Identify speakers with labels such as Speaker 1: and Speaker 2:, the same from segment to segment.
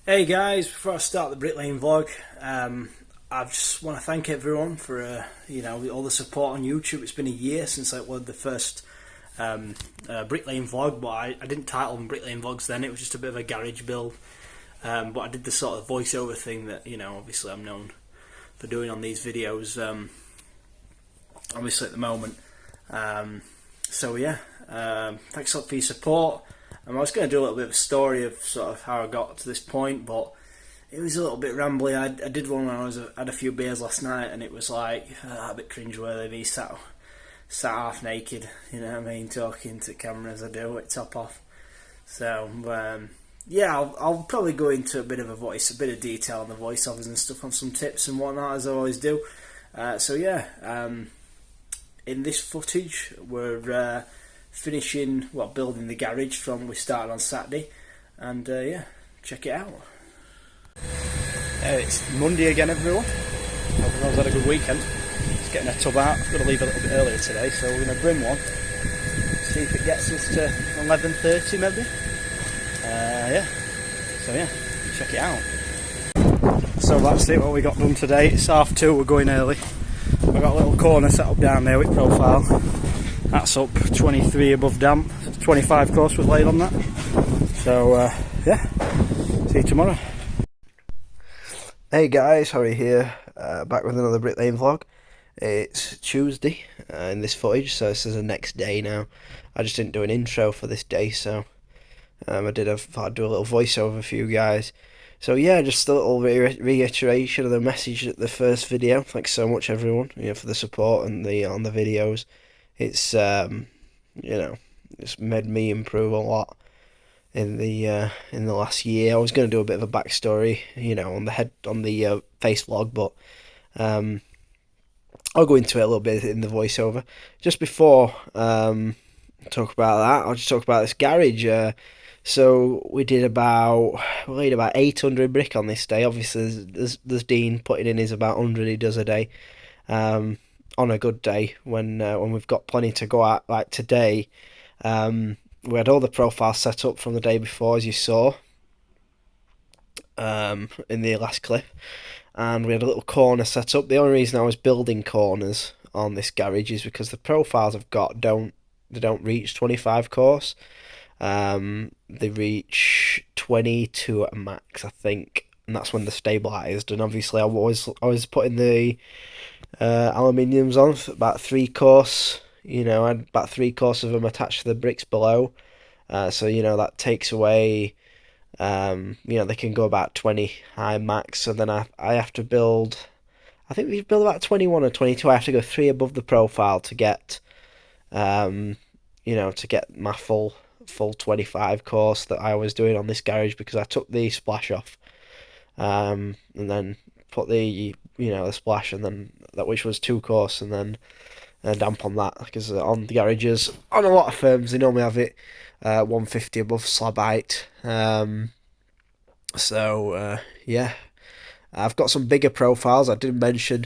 Speaker 1: Hey guys, before I start the Bricklaying vlog, I just want to thank everyone for all the support on YouTube. It's been a year since I uploaded the first Bricklaying vlog, but I didn't title them Bricklaying vlogs then. It was just a bit of a garage build, but I did the sort of voiceover thing that obviously I'm known for doing on these videos. Obviously at the moment. So yeah, thanks a lot for your support. I was going to do a little bit of a story of sort of how I got to this point, but it was a little bit rambly. I did one when had a few beers last night, and it was like a bit cringeworthy. Me sat half naked, you know what I mean, talking to camera as I do it, top off. So yeah, I'll probably go into a bit of detail on the voiceovers and stuff, on some tips and whatnot, as I always do. So yeah, in this footage we're building the garage from we started on Saturday, and yeah, check it out. It's Monday again, everyone. Hope everyone's had a good weekend. Just getting a tub out. I've got to leave a little bit earlier today, so we're going to brim one. See if it gets us to 11:30 maybe. Yeah. So yeah, check it out. So that's it. What we got done today. It's 2:30. We're going early. I've got a little corner set up down there with profile. That's up 23 above damp. 25 course was laid on that. So yeah, see you tomorrow. Hey guys, Harry here, back with another Bricklaying vlog. It's Tuesday in this footage, so this is the next day now. I just didn't do an intro for this day, so I'd do a little voiceover for you guys. So yeah, just a little reiteration of the message at the first video. Thanks so much everyone, for the support and on the videos. It's it's made me improve a lot in the last year. I was going to do a bit of a backstory, on the face vlog, but I'll go into it a little bit in the voiceover. Just before I talk about that, I'll just talk about this garage. So we laid about 800 brick on this day. Obviously, there's Dean putting in his about 100 he does a day. On a good day, when we've got plenty to go at, like today, we had all the profiles set up from the day before, as you saw in the last clip, and we had a little corner set up. The only reason I was building corners on this garage is because the profiles I've got don't reach 25 course. They reach 22 at a max, I think, and that's when they're stabilised. And obviously, I was putting the aluminiums on for about 3 course. I had about 3 course of them attached to the bricks below. So that takes away. They can go about 20 high max. So then I have to build. I think we build about 21 or 22. I have to go 3 above the profile to get, to get my full 25 course that I was doing on this garage, because I took the splash off, and then put the the splash, and then that, which was 2 course, and then damp on that, because on the garages, on a lot of firms, they normally have it 150 above slab height. Yeah, I've got some bigger profiles. I did mention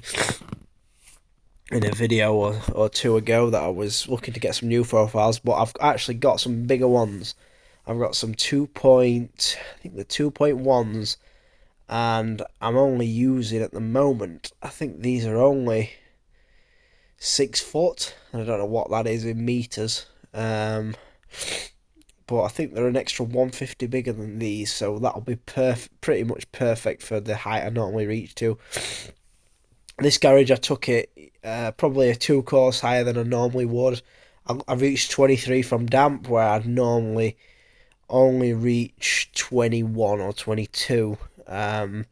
Speaker 1: in a video or two ago that I was looking to get some new profiles, but I've actually got some bigger ones. I've got some 2.1s, and I'm only using at the moment, I think these are only 6 foot. I don't know what that is in meters, but I think they're an extra 150 bigger than these, so that'll be pretty much perfect for the height I normally reach to. This garage, I took it probably a 2 course higher than I normally would. I reached 23 from damp, where I'd normally only reach 21 or 22. I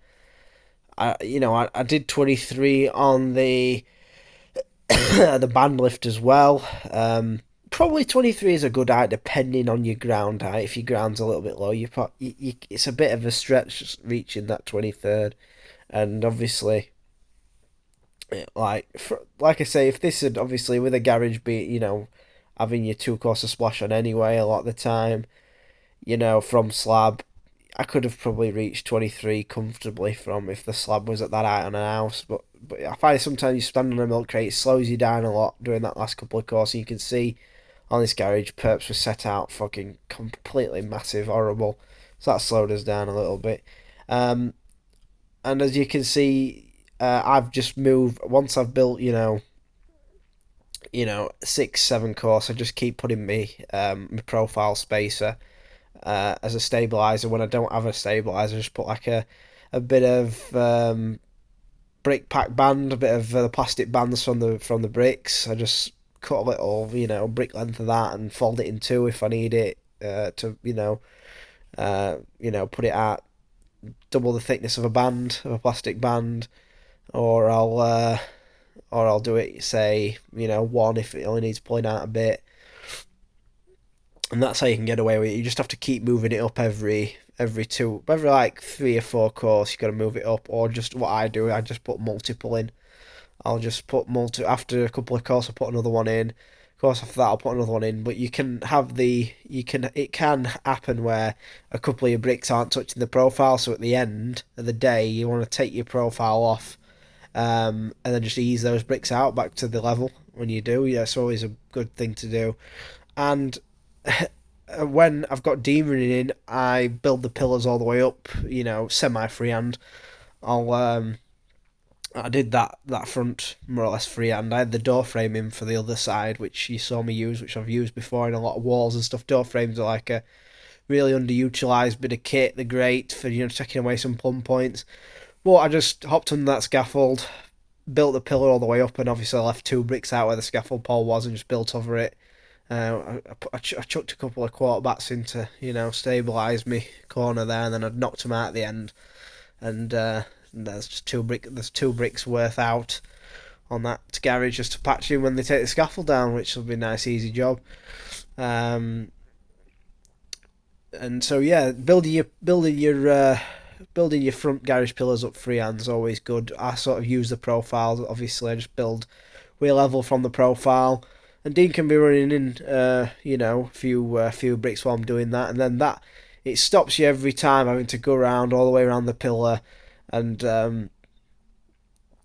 Speaker 1: did 23 on the the band lift as well. Probably 23 is a good height, depending on your ground height. If your ground's a little bit low, it's a bit of a stretch reaching that 23rd. And obviously, like I say, if this had obviously with a garage be having your 2 course of splash on anyway a lot of the time, from slab, I could have probably reached 23 comfortably from if the slab was at that height on a house. But I find sometimes you stand on a milk crate, it slows you down a lot during that last couple of courses. You can see on this garage, perps were set out fucking completely massive, horrible. So that slowed us down a little bit. And as you can see, I've just moved once I've built, six, seven course. I just keep putting my profile spacer as a stabilizer. When I don't have a stabilizer, I just put like a bit of brick pack band, a bit of the plastic bands from the bricks. I just cut a little, brick length of that and fold it in two if I need it to, put it at double the thickness of a band, of a plastic band, or I'll do it, say, one if it only needs pulling out a bit. And that's how you can get away with it. You just have to keep moving it up every like 3 or 4 course. You got to move it up, or just what I do, I just put multiple in. I'll just put after a couple of courses. I'll put another one in. Of course, after that, I'll put another one in. But it can happen where a couple of your bricks aren't touching the profile. So at the end of the day, you want to take your profile off, and then just ease those bricks out back to the level when you do. Yeah, it's always a good thing to do. And when I've got Dean running in, I build the pillars all the way up, semi freehand. I'll I did that front more or less freehand. I had the door frame in for the other side, which you saw me use, which I've used before in a lot of walls and stuff. Door frames are like a really underutilized bit of kit. They're great for taking away some plumb points. But I just hopped under that scaffold, built the pillar all the way up, and obviously I left 2 bricks out where the scaffold pole was and just built over it. I chucked a couple of quarterbacks in to stabilise me corner there, and then I'd knocked them out at the end, and there's just 2 bricks worth out on that garage just to patch in when they take the scaffold down, which will be a nice easy job. And so yeah, building your front garage pillars up freehand is always good. I sort of use the profiles. Obviously, I just build wheel level from the profile, and Dean can be running in, a few bricks while I'm doing that, and then that it stops you every time having to go around all the way around the pillar, and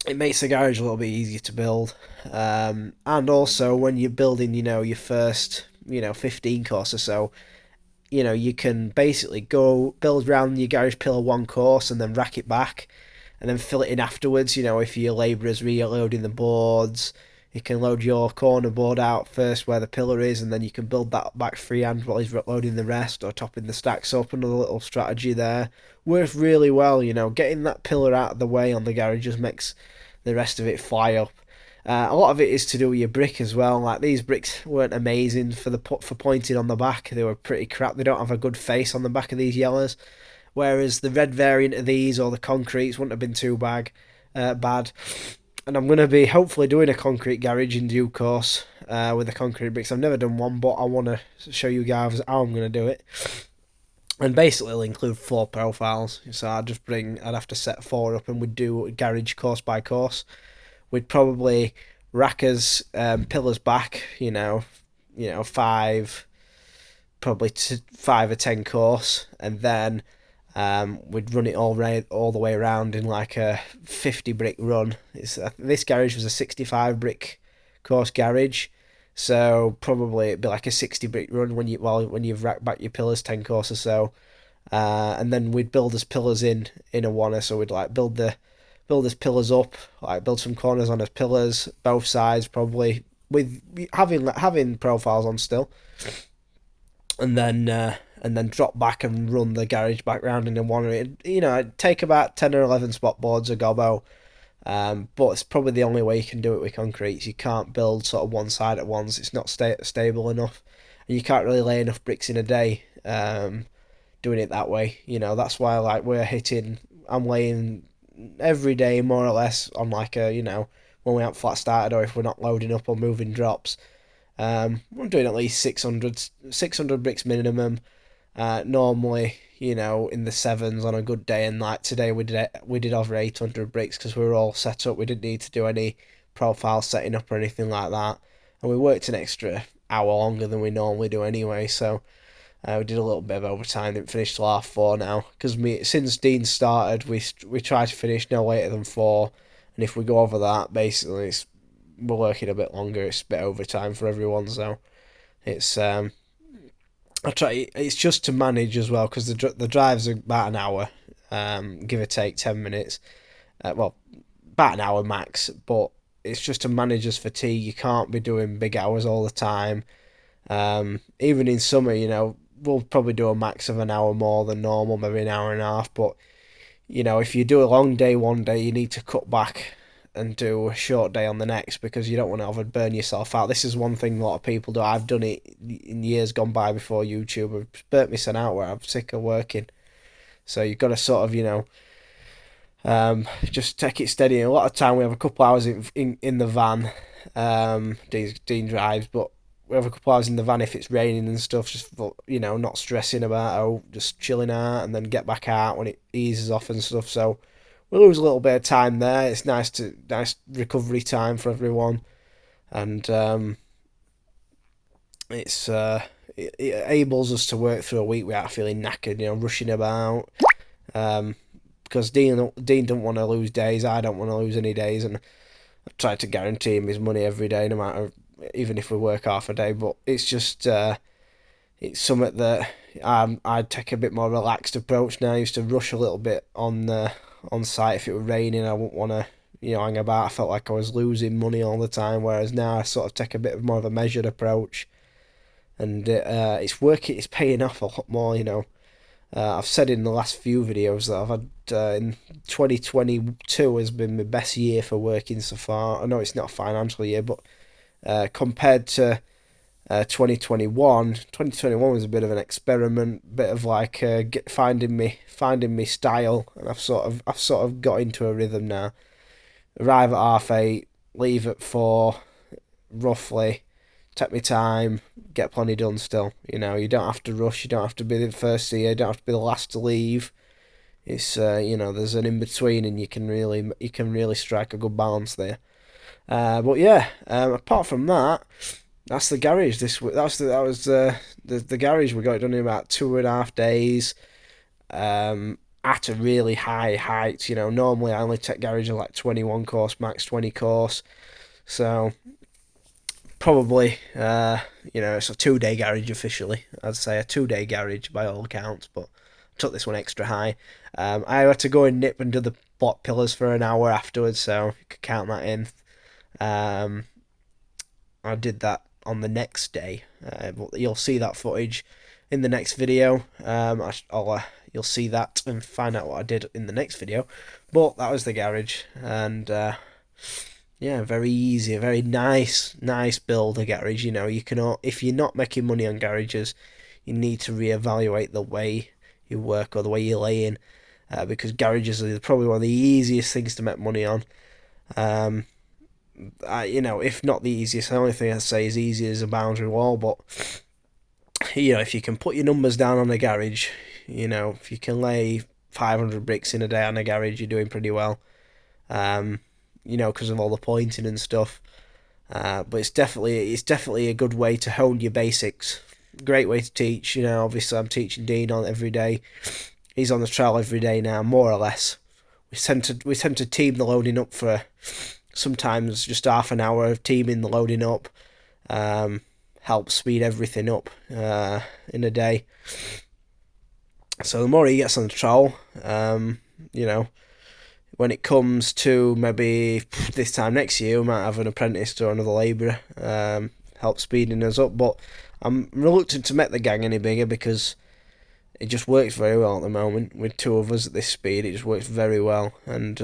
Speaker 1: it makes the garage a little bit easier to build. And also when you're building, your first, 15 course or so, you can basically go build around your garage pillar one course and then rack it back and then fill it in afterwards. If your labourer's reloading the boards, you can load your corner board out first where the pillar is, and then you can build that back freehand while he's loading the rest or topping the stacks up. Another little strategy there. Works really well, getting that pillar out of the way on the garage just makes the rest of it fly up. A lot of it is to do with your brick as well. Like, these bricks weren't amazing for pointing on the back. They were pretty crap. They don't have a good face on the back of these yellows. Whereas the red variant of these or the concretes wouldn't have been too bad. And I'm going to be hopefully doing a concrete garage in due course with the concrete bricks. I've never done one, but I want to show you guys how I'm going to do it. And basically it'll include 4 profiles. So I'd have to set 4 up, and we'd do garage course by course. We'd probably rack us pillars back, 5, probably 5 or 10 course, and then we'd run it all the way around in like a 50 brick run. This garage was a 65 brick course garage, so probably it'd be like a 60 brick run when you've racked back your pillars 10 course or so, and then we'd build as pillars in a oneer. So we'd like build his pillars up, like build some corners on his pillars, both sides probably, with having profiles on still, and then drop back and run the garage back round in one. It'd take about 10 or 11 spot boards a gobbo, but it's probably the only way you can do it with concrete. You can't build sort of one side at once. It's not stable enough, and you can't really lay enough bricks in a day doing it that way. That's why I'm laying every day more or less on like a, when we haven't flat started or if we're not loading up or moving drops. I'm doing at least 600 bricks minimum. Normally, in the 7s on a good day, and like today we did over 800 bricks because we were all set up. We didn't need to do any profile setting up or anything like that, and we worked an extra hour longer than we normally do anyway. So we did a little bit of overtime. Didn't finish till 4:30 now because since Dean started, we try to finish no later than 4, and if we go over that, basically we're working a bit longer. It's a bit overtime for everyone, so it's I try. It's just to manage as well because the drive's about an hour, give or take 10 minutes. Well, about an hour max, but it's just to manage us fatigue. You can't be doing big hours all the time. Even in summer, we'll probably do a max of an hour more than normal, maybe an hour and a half. But if you do a long day one day, you need to cut back and do a short day on the next, because you don't want to over burn yourself out. This is one thing a lot of people do. I've done it in years gone by before YouTube. I've burnt myself out where I'm sick of working. So you've got to sort of, just take it steady. A lot of time we have a couple hours in the van. Dean drives, but we have a couple hours in the van if it's raining and stuff. Just not stressing about it, just chilling out, and then get back out when it eases off and stuff. So we lose a little bit of time there. It's nice recovery time for everyone, and it enables us to work through a week without feeling knackered, rushing about. Because Dean don't want to lose days. I don't want to lose any days, and I try to guarantee him his money every day, no matter, even if we work half a day. But it's just it's something that I'd take a bit more relaxed approach now. I used to rush a little bit on site. If it were raining, I wouldn't want to hang about. I felt like I was losing money all the time, whereas now I sort of take a bit more of a measured approach, and it's working. It's paying off a lot more. I've said in the last few videos that I've had in 2022 has been my best year for working so far. I know it's not a financial year, but compared to 2021 was a bit of an experiment, bit of like finding me style, and I've sort of got into a rhythm now. Arrive at 8:30, leave at 4, roughly. Take my time, get plenty done still. You don't have to rush, you don't have to be the first here, you don't have to be the last to leave. It's there's an in between, and you can really strike a good balance there. But yeah, apart from that, that's the garage this week. That was the garage. We got it done in about 2.5 days. At a really high height. Normally I only take garage at like 21 course, max 20 course. So probably, it's a 2-day garage officially. I'd say a 2-day garage by all accounts, but I took this one extra high. I had to go and nip and do the block pillars for an hour afterwards, so you could count that in. I did that on the next day, but you'll see that footage in the next video. You'll see that and find out what I did in the next video. But that was the garage, and yeah, very easy, a very nice build, a garage. You can, if you're not making money on garages, you need to reevaluate the way you work or the way you lay in, because garages are probably one of the easiest things to make money on. If not the easiest, the only thing I'd say is easy as a boundary wall. But if you can put your numbers down on a garage, if you can lay 500 bricks in a day on a garage, you're doing pretty well. Because of all the pointing and stuff. But it's definitely a good way to hone your basics. Great way to teach. Obviously I'm teaching Dean on every day. He's on the trowel every day now, more or less. We tend to team the loading up for sometimes just half an hour of teaming the loading up. Helps speed everything up in a day. So the more he gets on the trowel, when it comes to maybe this time next year, we might have an apprentice or another labourer, help speeding us up. But I'm reluctant to make the gang any bigger, because it just works very well at the moment. With 2 of us at this speed, it just works very well. And,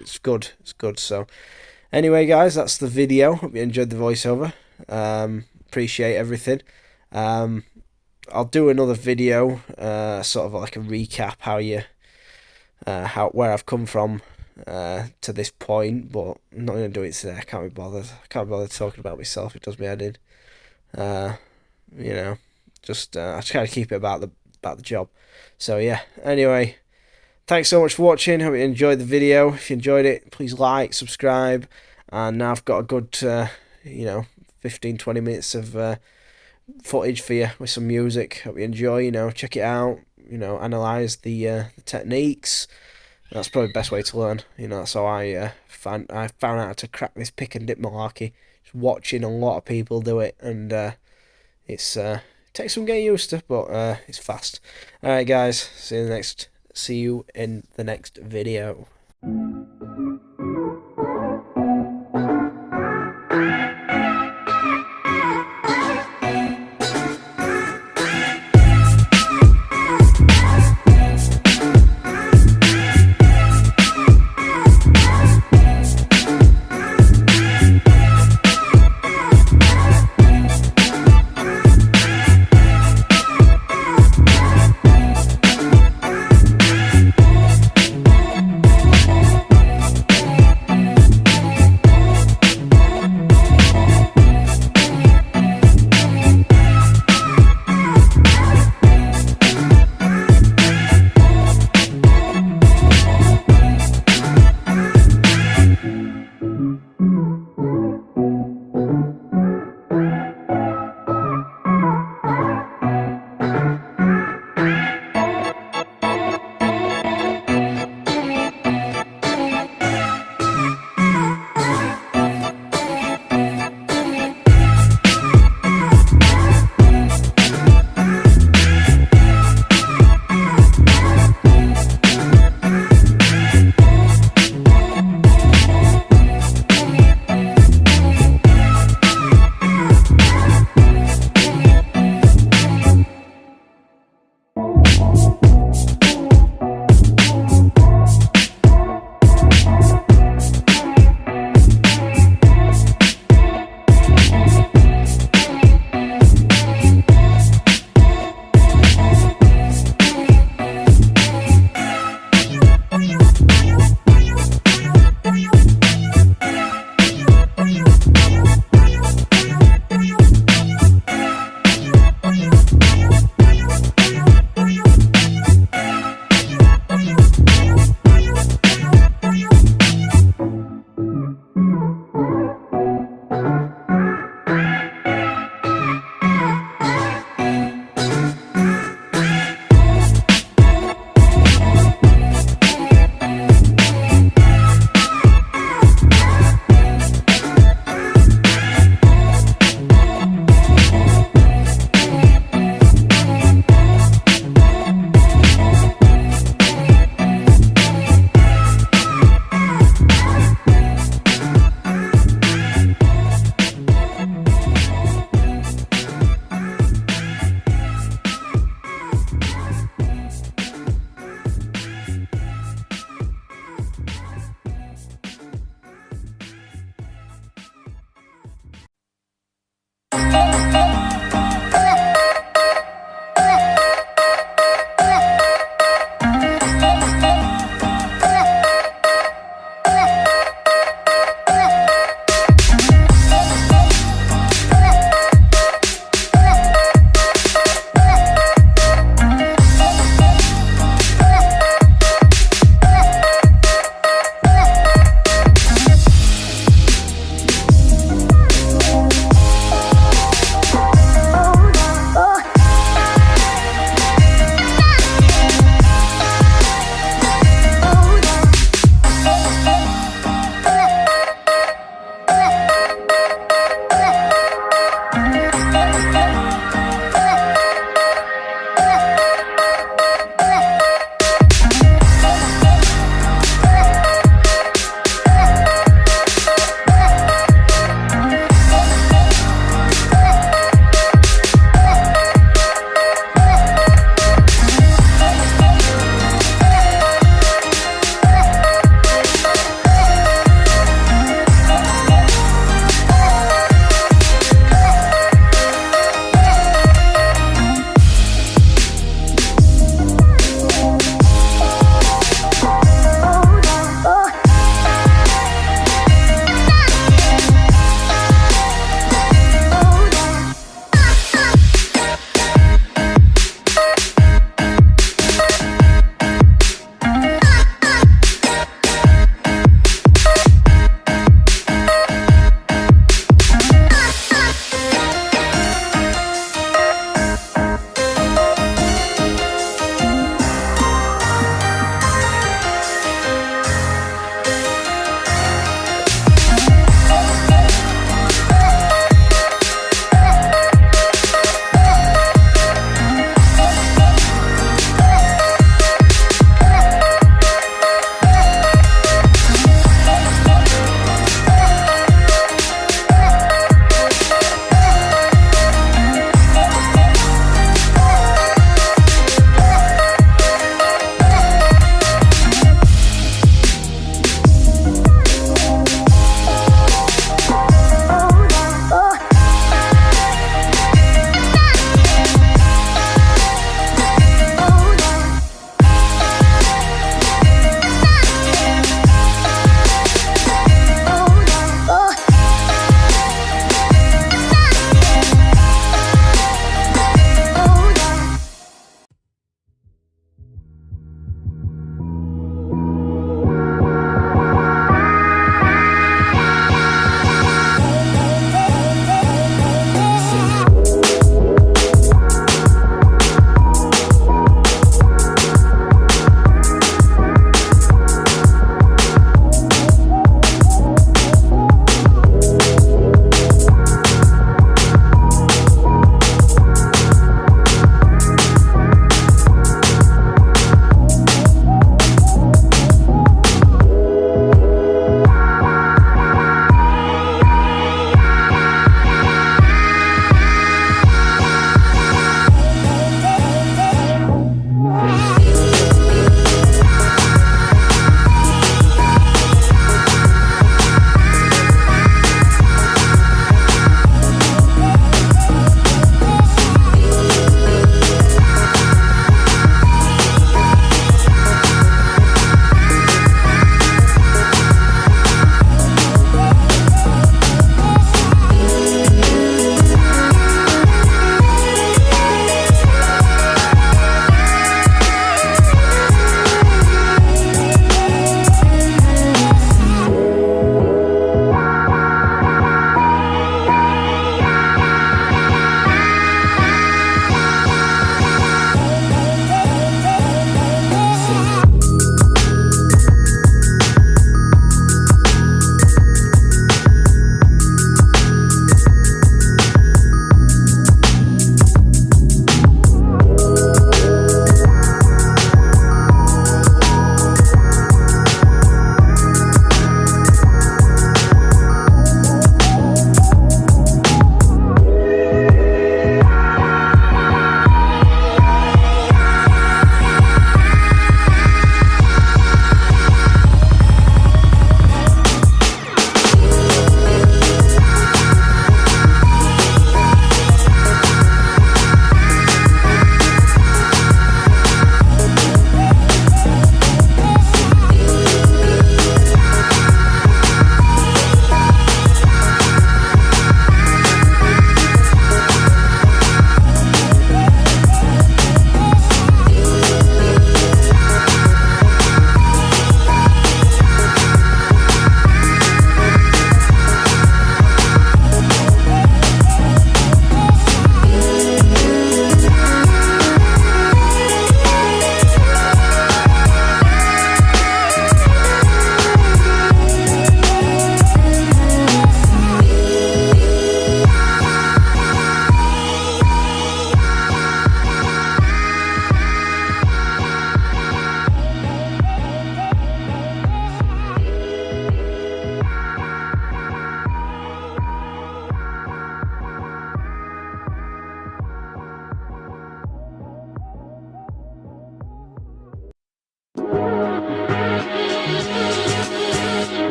Speaker 1: it's good. It's good. So, anyway, guys, that's the video. Hope you enjoyed the voiceover. Appreciate everything. I'll do another video, sort of like a recap where I've come from to this point, but I'm not gonna do it today. I can't be bothered. I can't be bothered talking about myself. It does me head in. I try to keep it about the job. So yeah. Anyway, thanks so much for watching. Hope you enjoyed the video. If you enjoyed it, please like, subscribe, and now I've got a good 15-20 minutes of footage for you with some music. Hope you enjoy. Check it out. Analyze the techniques. That's probably the best way to learn. That's how I found out how to crack this pick and dip malarkey. Just watching a lot of people do it, and it takes some getting used to, but it's fast. Alright guys, see you in the next video.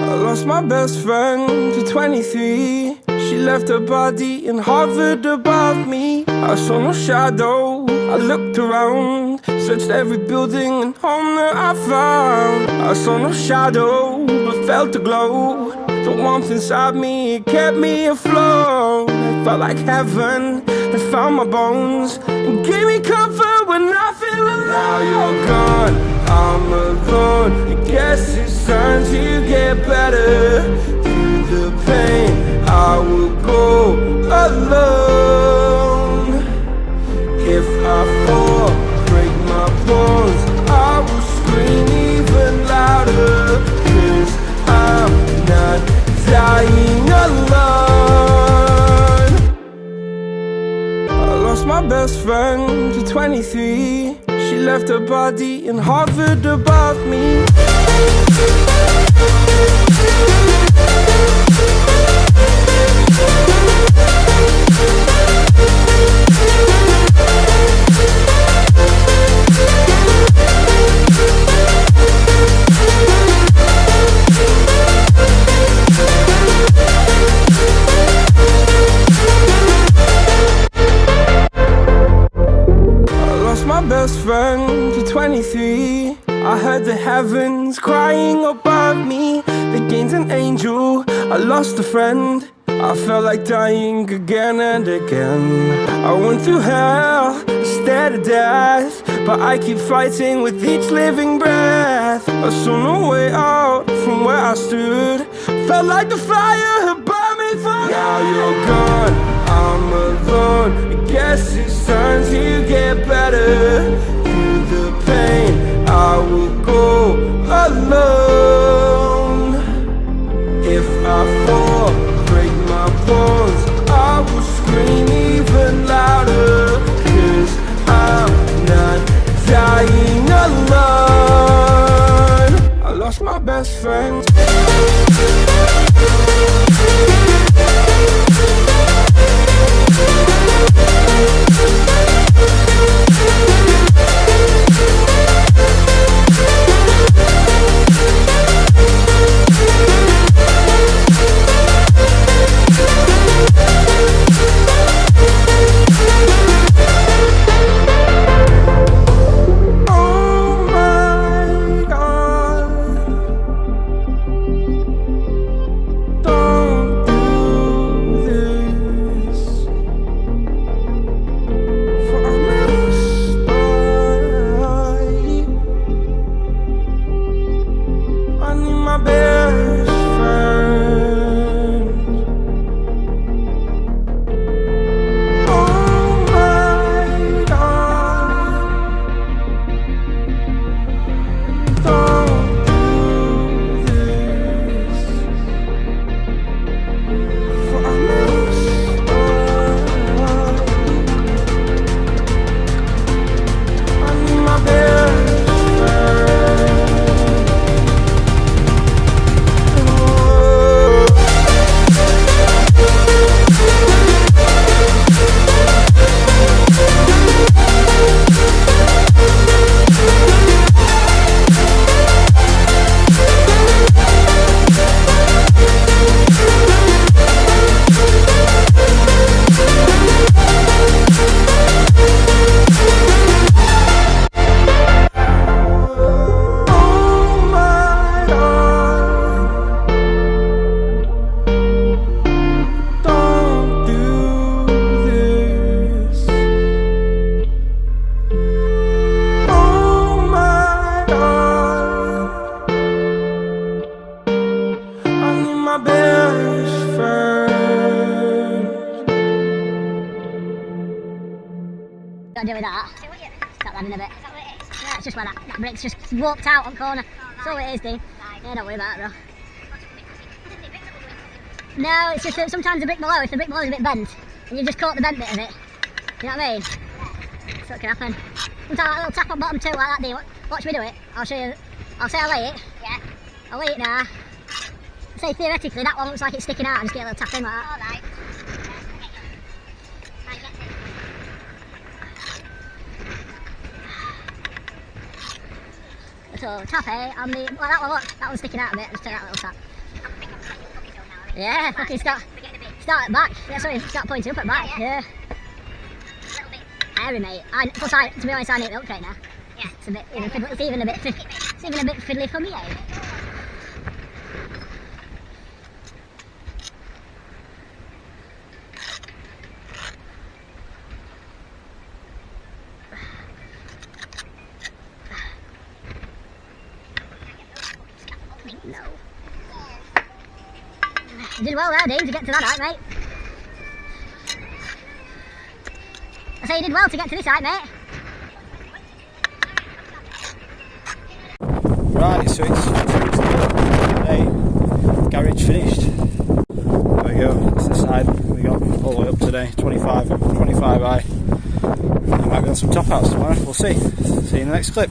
Speaker 2: I lost my best friend to 23. She left her body and hovered above me. I saw no shadow, I looked around, searched every building and home that I found. I saw no shadow, but felt a glow. The warmth inside me, it kept me afloat. It felt like heaven had found my bones and gave me comfort when I feel alone. Now you're gone, I'm alone. I guess it's time to get better. Through the pain, I will go alone. If I fall, break my bones, I will scream even louder. 'Cause I'm not dying alone. I lost my best friend to 23. She left her body and hovered above me. My best friend to 23. I heard the heavens crying above me. They gained an angel, I lost a friend. I felt like dying again and again. I went through hell, stared at death, but I keep fighting with each living breath. I saw no way out from where I stood. Felt like the fire had burned me for good. Now you're gone, I'm alone. I guess it's time to get better. Through the pain, I will go alone. If I fall, break my bones, I will scream even louder. 'Cause I'm not dying alone. I lost my best friend.
Speaker 3: Got to do with that. Stop that in a bit. Yeah, it's just where that brick's just walked out on corner. That's all it is, Dean. Yeah, don't worry about it, bro. No, it's just that sometimes the brick below, if the brick below is a bit bent, and you've just caught the bent bit of it. You know what I mean? That's what can happen. Sometimes a little tap on bottom too, like that, Dean. Watch me do it. I'll show you. I'll say I lay it. Yeah. I'll lay it now. Say theoretically that one looks like it's sticking out, and just get a little tap in like that. Alright. So tap it on the, well that one, look, that one's sticking out a bit, just take that little tap. Yeah, fucking start at back. Yeah, sorry, start pointing up at back. Yeah. Hairy, mate. Plus, to be honest, I need milk right now. Yeah. It's a bit. It's even a bit fiddly for me, eh? No. You did well there, Dean, to get to that height, mate. I say you did well to get to this height, mate.
Speaker 4: Right, so it's garage finished. There we go, it's the side we got all the way up today, 25 high. I might be on some top outs tomorrow, we'll see. See you in the next clip.